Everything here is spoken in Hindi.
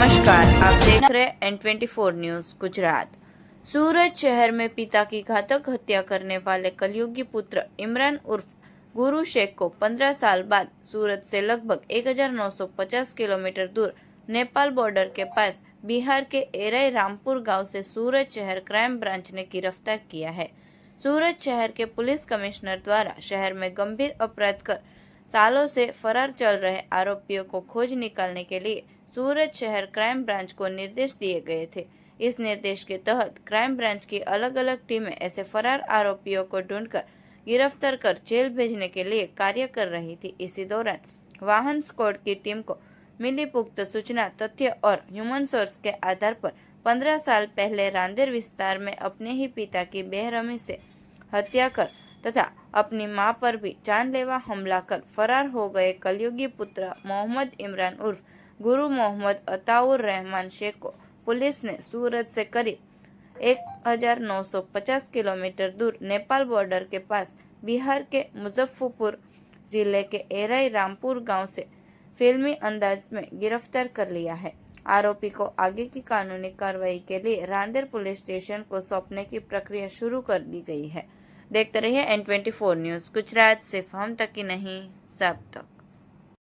नमस्कार, आप देख रहे हैं N24 न्यूज गुजरात। सूरत शहर में पिता की घातक हत्या करने वाले कलयुगी पुत्र इमरान उर्फ गुरु शेख को 15 साल बाद सूरत से लगभग 1950 किलोमीटर दूर नेपाल बॉर्डर के पास बिहार के एराई रामपुर गांव से सूरत शहर क्राइम ब्रांच ने गिरफ्तार किया है। सूरत शहर के पुलिस कमिश्नर द्वारा शहर में गंभीर अपराध कर सालों से फरार चल रहे आरोपियों को खोज निकालने के लिए सूरत शहर क्राइम ब्रांच को निर्देश दिए गए थे। इस निर्देश के तहत क्राइम ब्रांच की अलग अलग टीमें ऐसे फरार आरोपियों को ढूंढकर गिरफ्तार कर जेल भेजने के लिए कार्य कर रही थी। इसी दौरान वाहन स्क्वाड की टीम को मिली पुख्त सूचना, तथ्य और ह्यूमन सोर्स के आधार पर 15 साल पहले रांदेर विस्तार में अपने ही पिता की बेरहमी से हत्या कर तथा अपनी मां पर भी जानलेवा हमला कर फरार हो गए कलयुगी पुत्र मोहम्मद इमरान उर्फ गुरु मोहम्मद अताउर रहमान शेख को पुलिस ने सूरत से करीब 1950 किलोमीटर दूर नेपाल बॉर्डर के पास बिहार के मुजफ्फरपुर जिले के एराई रामपुर गांव से फिल्मी अंदाज में गिरफ्तार कर लिया है। आरोपी को आगे की कानूनी कार्रवाई के लिए रांदेर पुलिस स्टेशन को सौंपने की प्रक्रिया शुरू कर दी गई है। देखते रहिए N24 न्यूज गुजरात, सिर्फ हम तक ही नहीं सब तक।